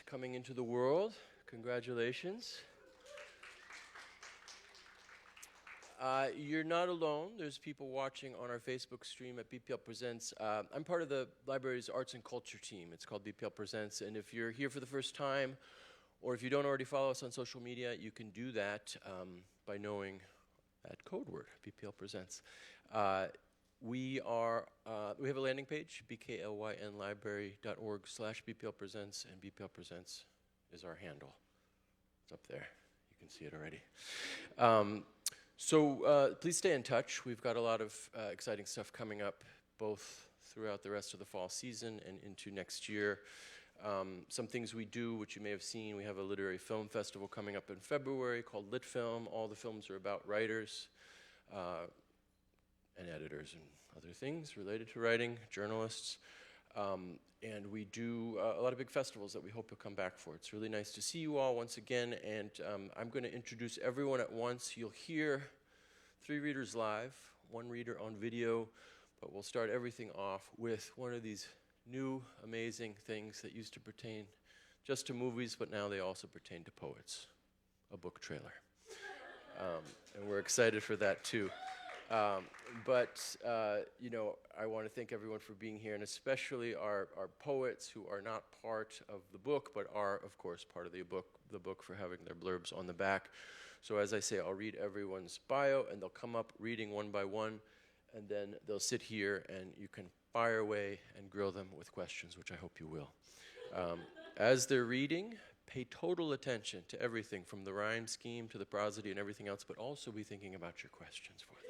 Coming into the world. Congratulations. You're not alone. There's people watching on our Facebook stream at BPL Presents. I'm part of the library's arts and culture team. It's called BPL Presents, and if you're here for the first time, or if you don't already follow us on social media, you can do that by knowing that code word, BPL Presents. We have a landing page, bklynlibrary.org/BPL Presents, and BPL Presents is our handle. It's up there. You can see it already. So please stay in touch. We've got a lot of exciting stuff coming up, both throughout the rest of the fall season and into next year. Some things we do, which you may have seen, we have a literary film festival coming up in February called Lit Film. All the films are about writers and editors and other things related to writing, journalists. And we do a lot of big festivals that we hope you'll come back for. It's really nice to see you all once again, and I'm going to introduce everyone at once. You'll hear 3 readers live, 1 reader on video, but we'll start everything off with one of these new amazing things that used to pertain just to movies, but now they also pertain to poets, a book trailer. And we're excited for that too. You know, I want to thank everyone for being here, and especially our poets who are not part of the book, but are, of course, part of the book for having their blurbs on the back. So as I say, I'll read everyone's bio, and they'll come up reading one by one, and then they'll sit here, and you can fire away and grill them with questions, which I hope you will. As they're reading, pay total attention to everything from the rhyme scheme to the prosody and everything else, but also be thinking about your questions for them.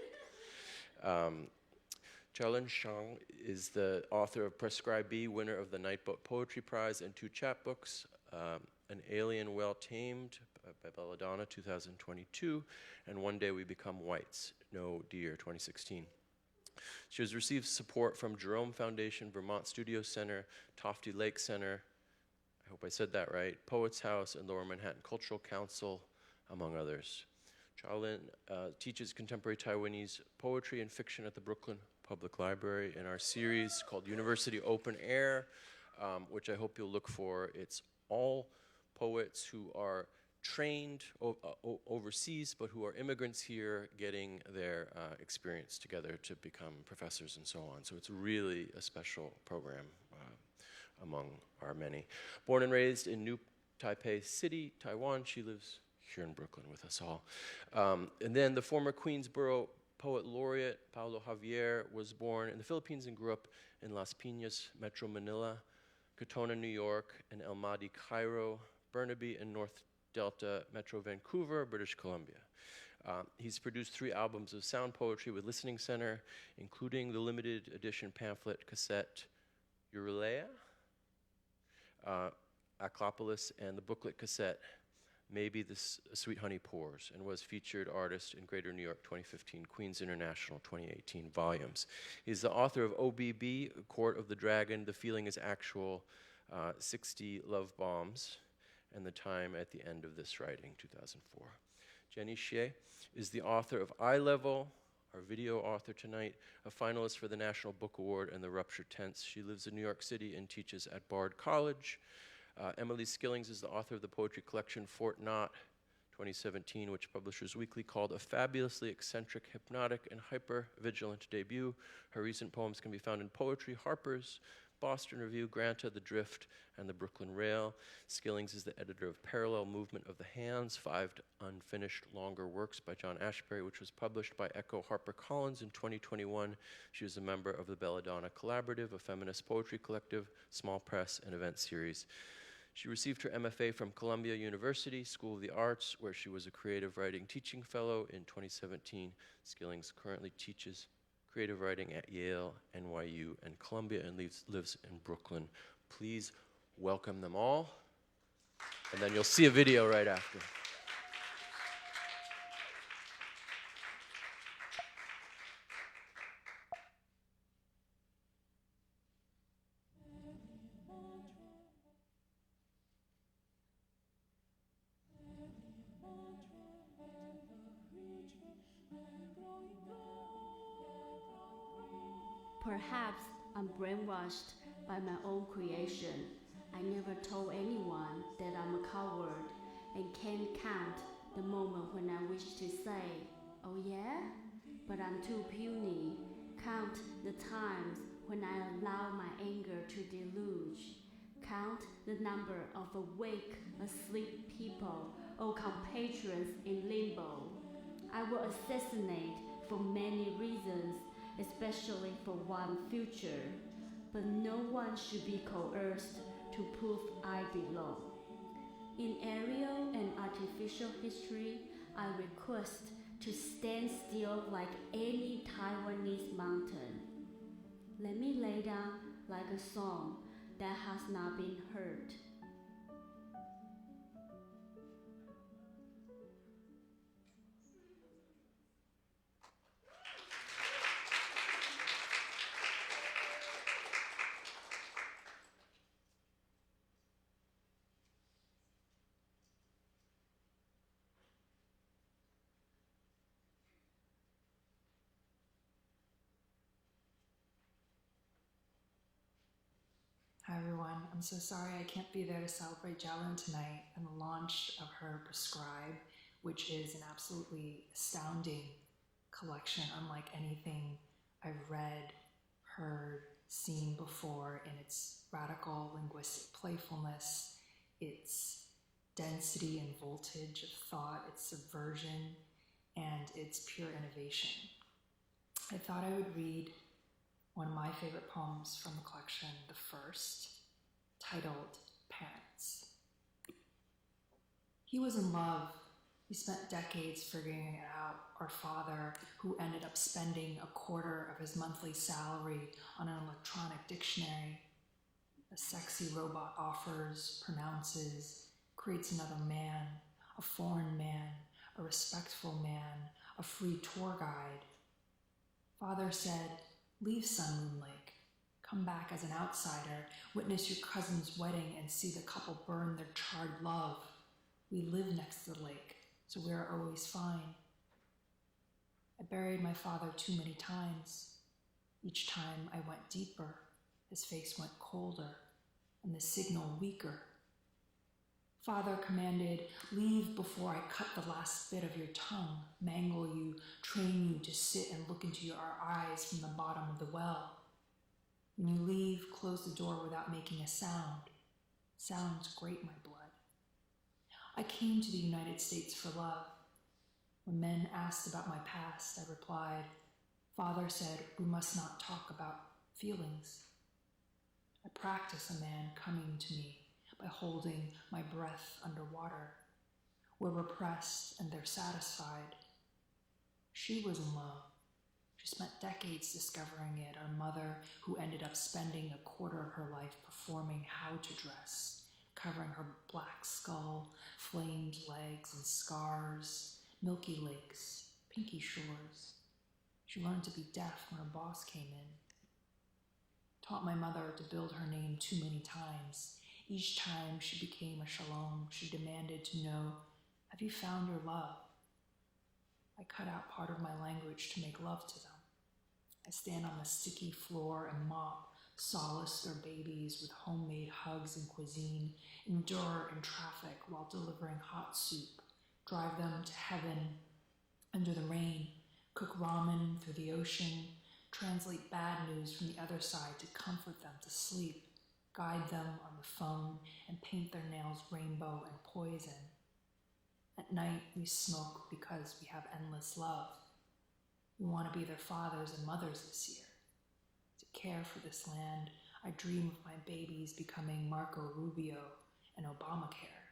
Xiaolin Shang is the author of Prescribe B, winner of the Nightboat Poetry Prize and 2 chapbooks, An Alien Well Tamed by Belladonna, 2022, and One Day We Become Whites, No Deer, 2016. She has received support from Jerome Foundation, Vermont Studio Center, Tofty Lake Center, I hope I said that right, Poets House, and Lower Manhattan Cultural Council, among others. Xiaolin teaches contemporary Taiwanese poetry and fiction at the Brooklyn Public Library in our series called University Open Air, which I hope you'll look for. It's all poets who are trained overseas, but who are immigrants here getting their experience together to become professors and so on. So it's really a special program among our many. Born and raised in New Taipei City, Taiwan, she lives here in Brooklyn with us all. And then the former Queensboro Poet Laureate, Paulo Javier, was born in the Philippines and grew up in Las Piñas, Metro Manila, Katona, New York, and El Mahdi, Cairo, Burnaby, and North Delta, Metro Vancouver, British Columbia. He's produced 3 albums of sound poetry with Listening Center, including the limited edition pamphlet cassette Eurylea, Acropolis, and the booklet cassette Maybe the Sweet Honey Pours, and was featured artist in Greater New York 2015, Queens International 2018 volumes. He's the author of OBB, Court of the Dragon, The Feeling is Actual, 60 Love Bombs, and The Time at the End of This Writing, 2004. Jenny Xie is the author of Eye Level, our video author tonight, a finalist for the National Book Award and the Ruptured Tense. She lives in New York City and teaches at Bard College. Emily Skillings is the author of the poetry collection Fort Knott 2017, which Publishers Weekly called a fabulously eccentric, hypnotic, and hyper-vigilant debut. Her recent poems can be found in Poetry, Harper's, Boston Review, Granta, The Drift, and the Brooklyn Rail. Skillings is the editor of Parallel Movement of the Hands, 5 unfinished longer works by John Ashbery, which was published by Echo HarperCollins in 2021. She is a member of the Belladonna Collaborative, a feminist poetry collective, small press, and event series. She received her MFA from Columbia University School of the Arts, where she was a creative writing teaching fellow in 2017. Skillings currently teaches creative writing at Yale, NYU, and Columbia, and lives in Brooklyn. Please welcome them all, and then you'll see a video right after. Perhaps I'm brainwashed by my own creation, I never told anyone that I'm a coward and can't count the moment when I wish to say, oh yeah? But I'm too puny. Count the times when I allow my anger to deluge. Count the number of awake, asleep people or compatriots in limbo. I will assassinate for many reasons, especially for one future. But no one should be coerced to prove I belong. In aerial and artificial history, I request to stand still like any Taiwanese mountain. Let me lay down like a song that has not been heard. Hi everyone, I'm so sorry I can't be there to celebrate Jialun tonight and the launch of her Prescribe, which is an absolutely astounding collection, unlike anything I've read, heard, seen before in its radical linguistic playfulness, its density and voltage of thought, its subversion, and its pure innovation. I thought I would read one of my favorite poems from the collection, the first, titled Parents. He was in love. He spent decades figuring it out. Our father, who ended up spending a quarter of his monthly salary on an electronic dictionary. A sexy robot offers, pronounces, creates another man, a foreign man, a respectful man, a free tour guide. Father said, leave Sun Moon Lake. Come back as an outsider, witness your cousin's wedding and see the couple burn their charred love. We live next to the lake, so we are always fine. I buried my father too many times. Each time I went deeper, his face went colder, and the signal weaker. Father commanded, leave before I cut the last bit of your tongue, mangle you, train you to sit and look into your eyes from the bottom of the well. When you leave, close the door without making a sound. Sounds grate my blood. I came to the United States for love. When men asked about my past, I replied, Father said we must not talk about feelings. I practice a man coming to me by holding my breath underwater. We're repressed and they're satisfied. She was in love. She spent decades discovering it, our mother who ended up spending a quarter of her life performing how to dress, covering her black skull, flamed legs and scars, milky lakes, pinky shores. She learned to be deaf when her boss came in. Taught my mother to build her name too many times. Each time she became a shalom, she demanded to know, have you found your love? I cut out part of my language to make love to them. I stand on the sticky floor and mop, solace their babies with homemade hugs and cuisine, endure in traffic while delivering hot soup, drive them to heaven under the rain, cook ramen through the ocean, translate bad news from the other side to comfort them to sleep, guide them on the phone, and paint their nails rainbow and poison. At night, we smoke because we have endless love. We want to be their fathers and mothers this year. To care for this land, I dream of my babies becoming Marco Rubio and Obamacare.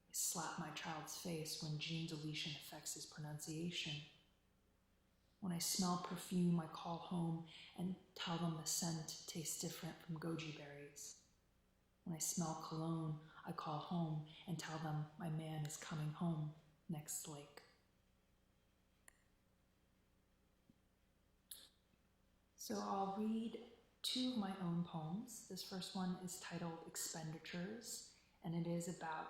I slap my child's face when gene deletion affects his pronunciation. When I smell perfume, I call home and tell them the scent tastes different from goji berries. When I smell cologne, I call home and tell them my man is coming home next lake. So I'll read two of my own poems. This first one is titled Expenditures, and it is about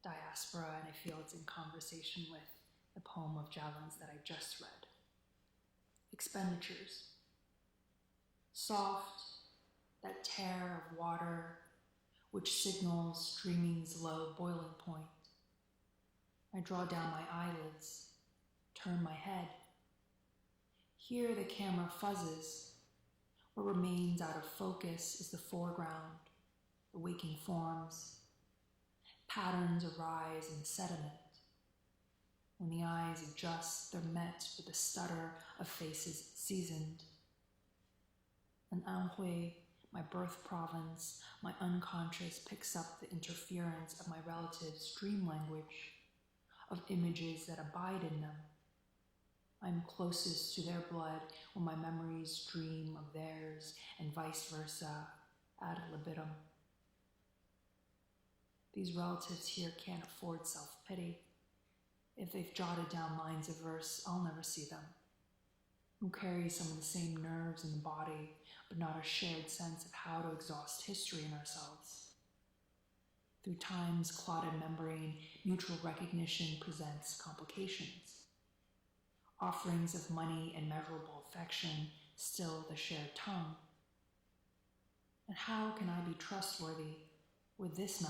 diaspora, and I feel it's in conversation with the poem of Jialun's that I just read. Expenditures. Soft, that tear of water, which signals streaming's low boiling point. I draw down my eyelids, turn my head. Here the camera fuzzes. What remains out of focus is the foreground, the waking forms. Patterns arise in sediment. When the eyes adjust, they're met with the stutter of faces seasoned. In Anhui, my birth province, my unconscious picks up the interference of my relatives' dream language, of images that abide in them. I'm closest to their blood when my memories dream of theirs, and vice versa, ad libitum. These relatives here can't afford self-pity. If they've jotted down lines of verse, I'll never see them. Who carry some of the same nerves in the body, but not a shared sense of how to exhaust history in ourselves. Through time's clotted membrane, mutual recognition presents complications. Offerings of money and measurable affection still the shared tongue. And how can I be trustworthy with this mouth,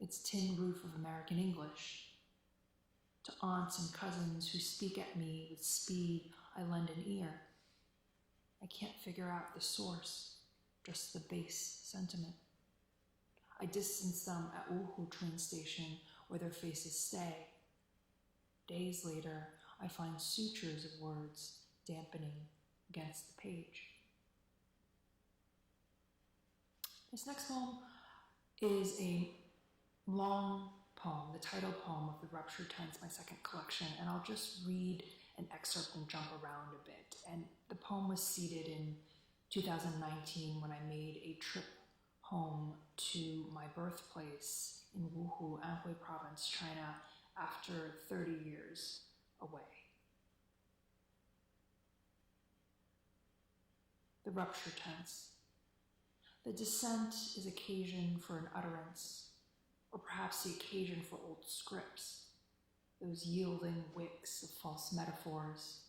its tin roof of American English? To aunts and cousins who speak at me with speed I lend an ear. I can't figure out the source, just the base sentiment. I distance them at Wuhu train station where their faces stay. Days later, I find sutures of words dampening against the page. This next poem is a long poem, the title poem of The Ruptured Tense, my second collection, and I'll just read an excerpt and jump around a bit. And the poem was seeded in 2019 when I made a trip home to my birthplace in Wuhu, Anhui Province, China, after 30 years away. The rupture tense. The descent is occasion for an utterance, or perhaps the occasion for old scripts, those yielding wicks of false metaphors,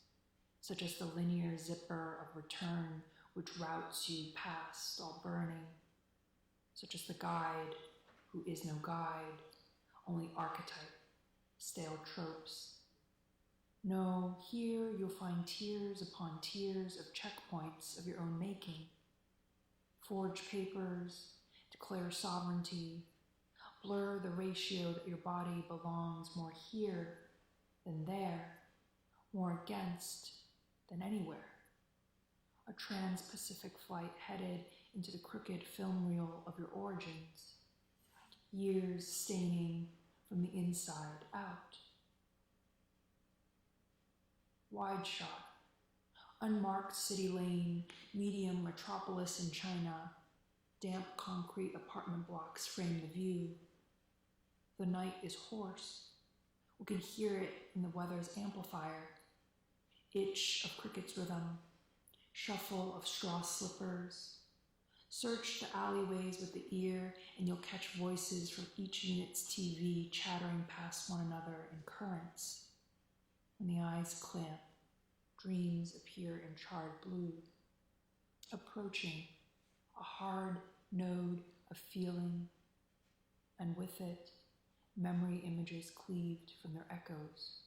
such as the linear zipper of return which routes you past all burning, such as the guide who is no guide, only archetype, stale tropes. No, here you'll find tiers upon tiers of checkpoints of your own making. Forge papers, declare sovereignty, blur the ratio that your body belongs more here than there, more against than anywhere. A trans-Pacific flight headed into the crooked film reel of your origins, years staining from the inside out. Wide shot, unmarked city lane, medium metropolis in China, damp concrete apartment blocks frame the view. The night is hoarse. We can hear it in the weather's amplifier. Itch of cricket's rhythm, shuffle of straw slippers. Search the alleyways with the ear and you'll catch voices from each unit's TV chattering past one another in currents. When the eyes clamp, dreams appear in charred blue. Approaching, a hard node of feeling, and with it, memory images cleaved from their echoes.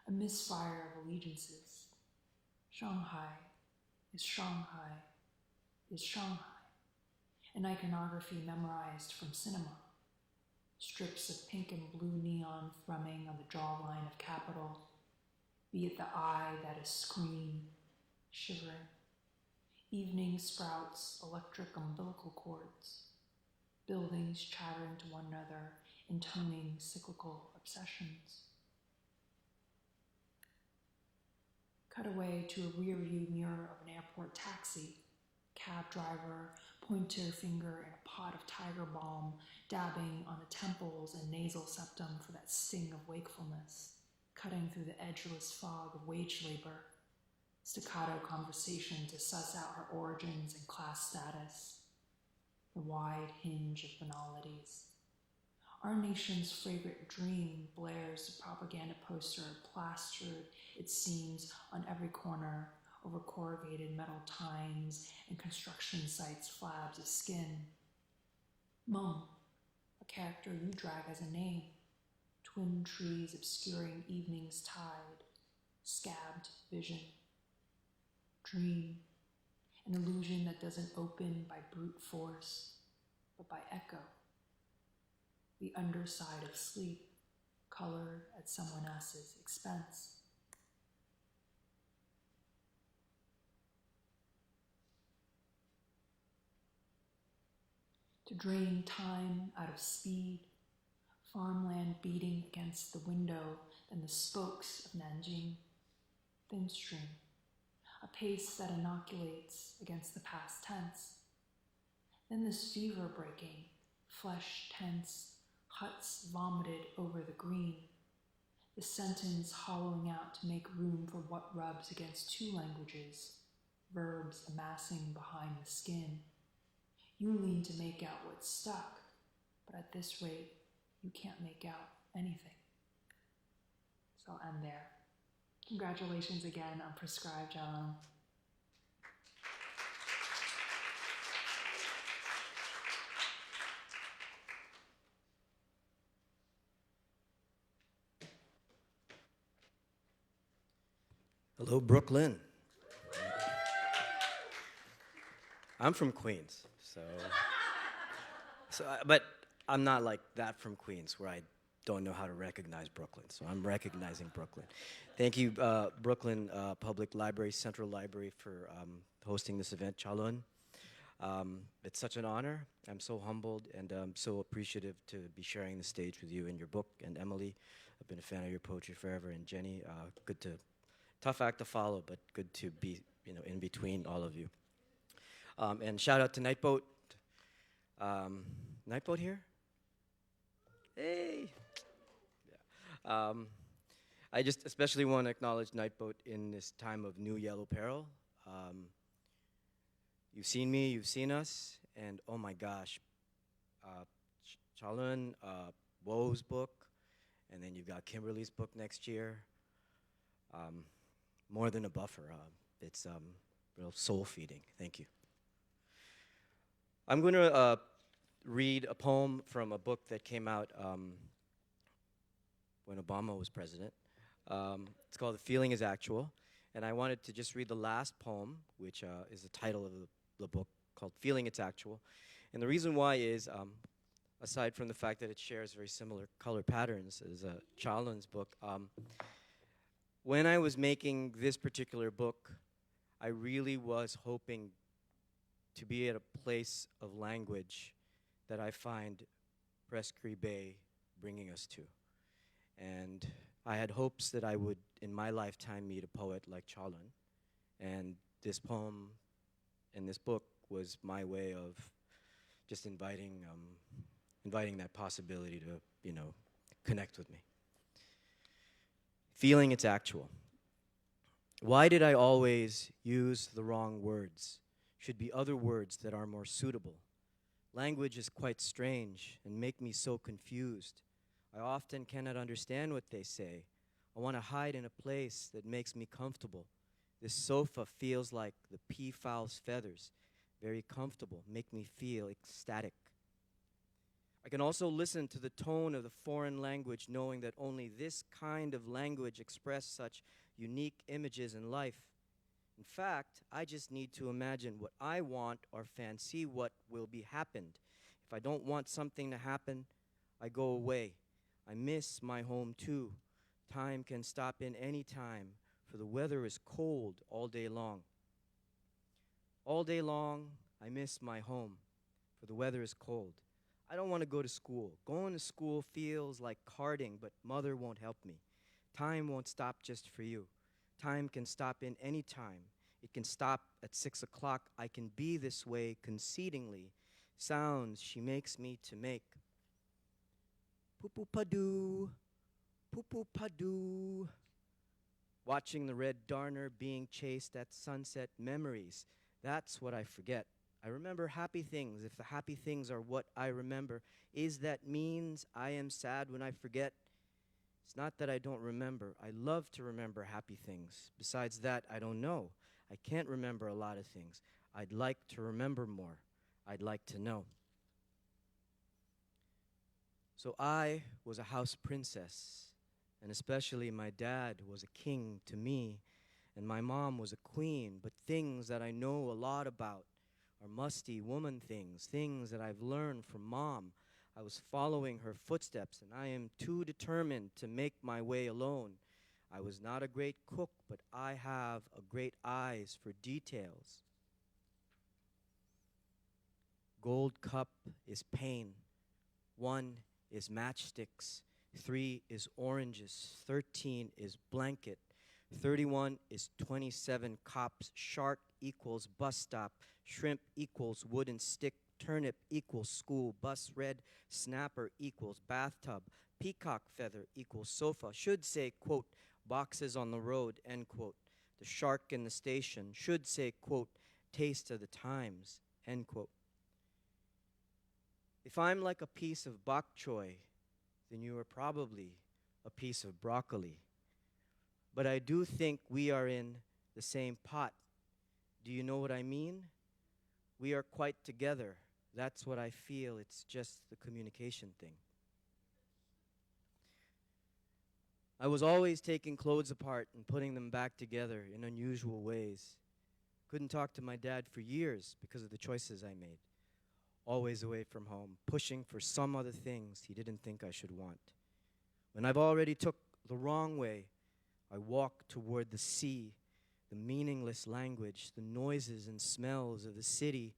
A misfire of allegiances. Shanghai is Shanghai is Shanghai. An iconography memorized from cinema. Strips of pink and blue neon thrumming on the jawline of capital. Be it the eye that is screen, shivering. Evening sprouts, electric umbilical cords. Buildings chattering to one another, intoning cyclical obsessions. Cut away to a rearview mirror of an airport taxi. Cab driver, pointer finger in a pot of tiger balm, dabbing on the temples and nasal septum for that sting of wakefulness, cutting through the edgeless fog of wage labor. Staccato conversation to suss out her origins and class status. The wide hinge of banalities. Our nation's favorite dream blares the propaganda poster plastered, it seems, on every corner over corrugated metal tines and construction sites' slabs of skin. Mum, a character you drag as a name, twin trees obscuring evening's tide, scabbed vision. Dream, an illusion that doesn't open by brute force, but by echo. The underside of sleep, colored at someone else's expense. To drain time out of speed, farmland beating against the window, then the spokes of Nanjing, thin stream, a pace that inoculates against the past tense. Then this fever breaking, flesh tense, huts vomited over the green, the sentence hollowing out to make room for what rubs against two languages, verbs amassing behind the skin. You lean to make out what's stuck, but at this rate, you can't make out anything. So I'll end there. Congratulations again on Prescribed, John. Hello, Brooklyn. I'm from Queens, but I'm not like that from Queens, where I don't know how to recognize Brooklyn. So I'm recognizing Brooklyn. Thank you, Brooklyn Public Library, Central Library, for hosting this event, Chalun. It's such an honor. I'm so humbled and so appreciative to be sharing the stage with you and your book. And Emily, I've been a fan of your poetry forever. And Jenny, tough act to follow, but good to be, in between all of you. And shout out to Nightboat. Nightboat here? Hey. Yeah. I just especially want to acknowledge Nightboat in this time of new yellow peril. You've seen me, you've seen us, and oh my gosh, Chalun, Woe's book, and then you've got Kimberly's book next year. More than a buffer. It's real soul feeding. Thank you. I'm going to read a poem from a book that came out when Obama was president. It's called The Feeling is Actual. And I wanted to just read the last poem, which is the title of the book, called Feeling It's Actual. And the reason why is, aside from the fact that it shares very similar color patterns as Chalun's book, when I was making this particular book, I really was hoping to be at a place of language that I find Prescribe bringing us to. And I had hopes that I would, in my lifetime, meet a poet like Chalun. And this poem and this book was my way of just inviting that possibility to, connect with me. Feeling it's actual. Why did I always use the wrong words? Should be other words that are more suitable. Language is quite strange and make me so confused. I often cannot understand what they say. I want to hide in a place that makes me comfortable. This sofa feels like the peafowl's feathers. Very comfortable, make me feel ecstatic. I can also listen to the tone of the foreign language, knowing that only this kind of language expresses such unique images in life. In fact, I just need to imagine what I want or fancy what will be happened. If I don't want something to happen, I go away. I miss my home too. Time can stop in any time, for the weather is cold all day long. All day long, I miss my home, for the weather is cold. I don't want to go to school. Going to school feels like carting, but mother won't help me. Time won't stop just for you. Time can stop in any time. It can stop at 6 o'clock. I can be this way concedingly. Sounds she makes me to make. Poo-poo-pa-doo, poo-poo-pa-doo. Watching the red darner being chased at sunset, memories. That's what I forget. I remember happy things. If the happy things are what I remember, is that means I am sad when I forget? It's not that I don't remember. I love to remember happy things. Besides that, I don't know. I can't remember a lot of things. I'd like to remember more. I'd like to know. So I was a house princess, and especially my dad was a king to me, and my mom was a queen, but things that I know a lot about are musty woman things, things that I've learned from Mom. I was following her footsteps, and I am too determined to make my way alone. I was not a great cook, but I have a great eyes for details. Gold cup is pain. 1 is matchsticks. 3 is oranges. 13 is blanket. 31 is 27 cops. Shark equals bus stop. Shrimp equals wooden stick. Turnip equals school. Bus red. Snapper equals bathtub. Peacock feather equals sofa. Should say, quote, boxes on the road, end quote. The shark in the station should say, quote, taste of the times, end quote. If I'm like a piece of bok choy, then you are probably a piece of broccoli. But I do think we are in the same pot. Do you know what I mean? We are quite together. That's what I feel. It's just the communication thing. I was always taking clothes apart and putting them back together in unusual ways. Couldn't talk to my dad for years because of the choices I made. Always away from home, pushing for some other things he didn't think I should want. When I've already took the wrong way, I walk toward the sea, the meaningless language, the noises and smells of the city.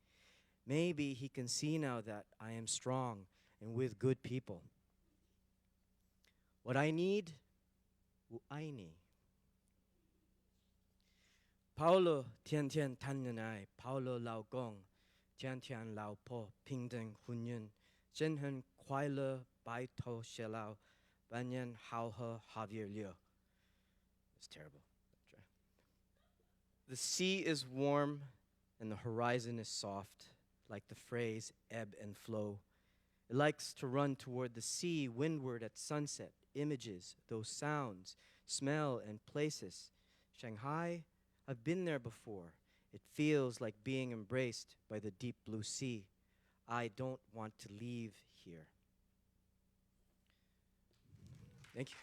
Maybe he can see now that I am strong and with good people. What I need, uaini. Paulo Tian Tian Tan Nanai, Paulo Lao Gong, Tian Tian Lao Po, Ping Deng Hun Yun, Jen Hen Kwai Le Bai To She Lao, Banyan Hao He Javier Liu. It's terrible. The sea is warm and the horizon is soft, like the phrase ebb and flow. It likes to run toward the sea, windward at sunset, images, those sounds, smell and places. Shanghai, I've been there before. It feels like being embraced by the deep blue sea. I don't want to leave here. Thank you.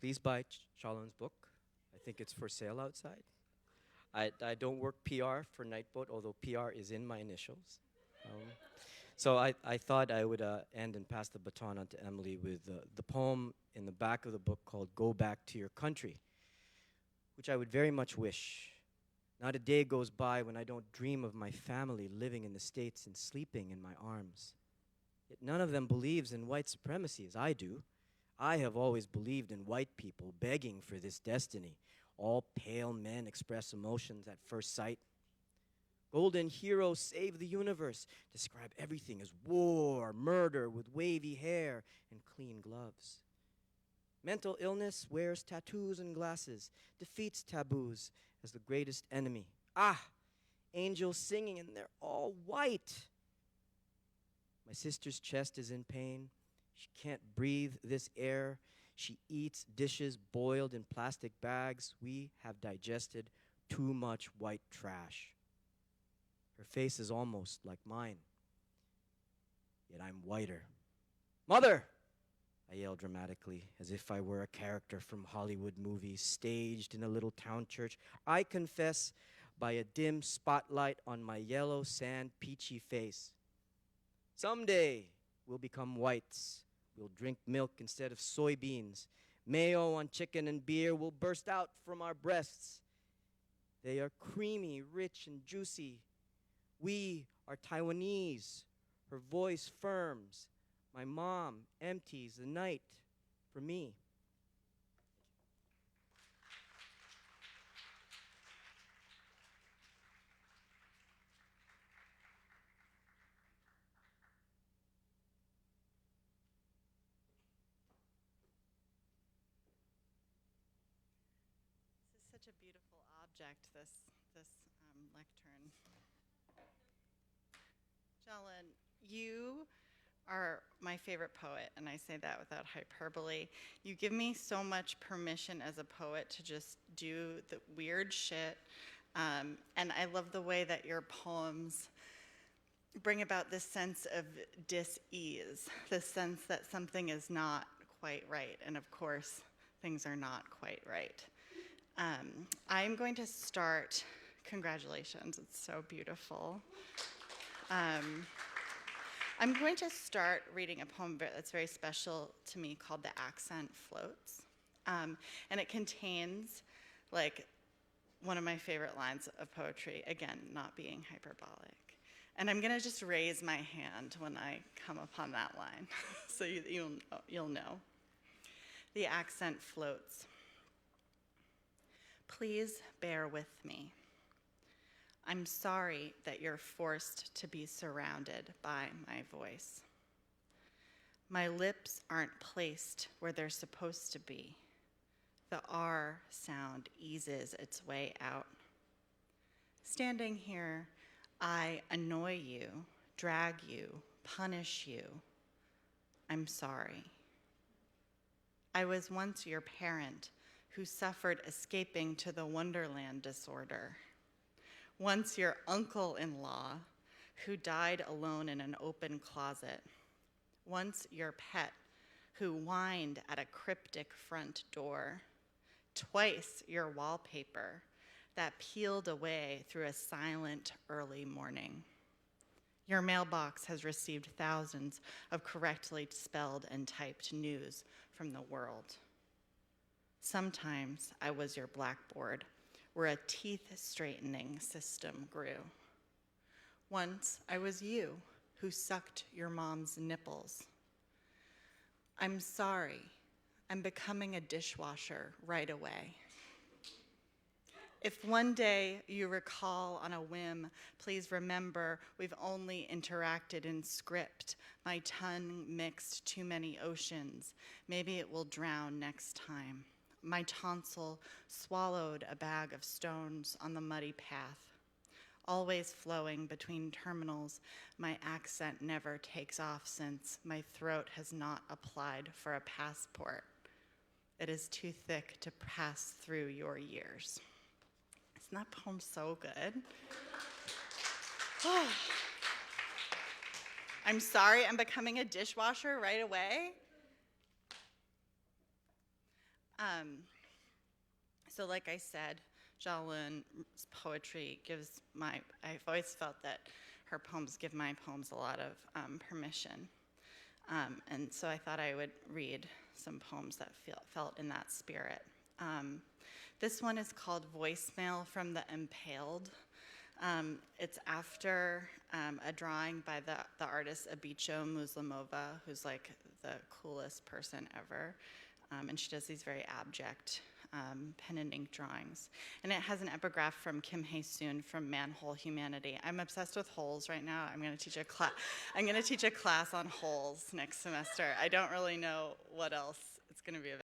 Please buy Chalon's book. I think it's for sale outside. I don't work PR for Nightboat, although PR is in my initials. So I thought I would end and pass the baton on to Emily with the poem in the back of the book called Go Back to Your Country, which I would very much wish. Not a day goes by when I don't dream of my family living in the States and sleeping in my arms. Yet none of them believes in white supremacy as I do. I have always believed in white people begging for this destiny. All pale men express emotions at first sight. Golden heroes save the universe, describe everything as war, murder with wavy hair and clean gloves. Mental illness wears tattoos and glasses, defeats taboos as the greatest enemy. Ah, angels singing and they're all white. My sister's chest is in pain. She can't breathe this air. She eats dishes boiled in plastic bags. We have digested too much white trash. Her face is almost like mine, yet I'm whiter. Mother! I yell dramatically, as if I were a character from Hollywood movies staged in a little town church. I confess by a dim spotlight on my yellow sand peachy face. Someday we'll become whites. We'll drink milk instead of soybeans. Mayo on chicken and beer will burst out from our breasts. They are creamy, rich, and juicy. We are Taiwanese. Her voice firms. My mom empties the night for me. This is such a beautiful object, this lectern. Chalon, you are my favorite poet, and I say that without hyperbole. You give me so much permission as a poet to just do the weird shit, and I love the way that your poems bring about this sense of dis-ease, this sense that something is not quite right, and of course, things are not quite right. I'm going to start, congratulations, it's so beautiful. I'm going to start reading a poem that's very special to me called The Accent Floats. And it contains like one of my favorite lines of poetry, again, not being hyperbolic. And I'm gonna just raise my hand when I come upon that line, so you'll know. The accent floats. Please bear with me. I'm sorry that you're forced to be surrounded by my voice. My lips aren't placed where they're supposed to be. The R sound eases its way out. Standing here, I annoy you, drag you, punish you. I'm sorry. I was once your parent who suffered escaping to the Wonderland disorder. Once your uncle-in-law who died alone in an open closet. Once your pet who whined at a cryptic front door. Twice your wallpaper that peeled away through a silent early morning. Your mailbox has received thousands of correctly spelled and typed news from the world. Sometimes I was your blackboard where a teeth-straightening system grew. Once I was you who sucked your mom's nipples. I'm sorry, I'm becoming a dishwasher right away. If one day you recall on a whim, please remember we've only interacted in script. My tongue mixed too many oceans. Maybe it will drown next time. My tonsil swallowed a bag of stones on the muddy path. Always flowing between terminals, my accent never takes off since my throat has not applied for a passport. It is too thick to pass through your years. Isn't that poem so good? I'm sorry, I'm becoming a dishwasher right away. So like I said, Jalun's poetry gives I've always felt that her poems give my poems a lot of permission. And so I thought I would read some poems that felt in that spirit. This one is called Voicemail from the Impaled. It's after a drawing by the artist Abicho Muslimova, who's like the coolest person ever. And she does these very abject pen and ink drawings. And it has an epigraph from Kim Hae-soon from Manhole Humanity. I'm obsessed with holes right now. I'm going to teach a class on holes next semester. I don't really know what else it's going to be about.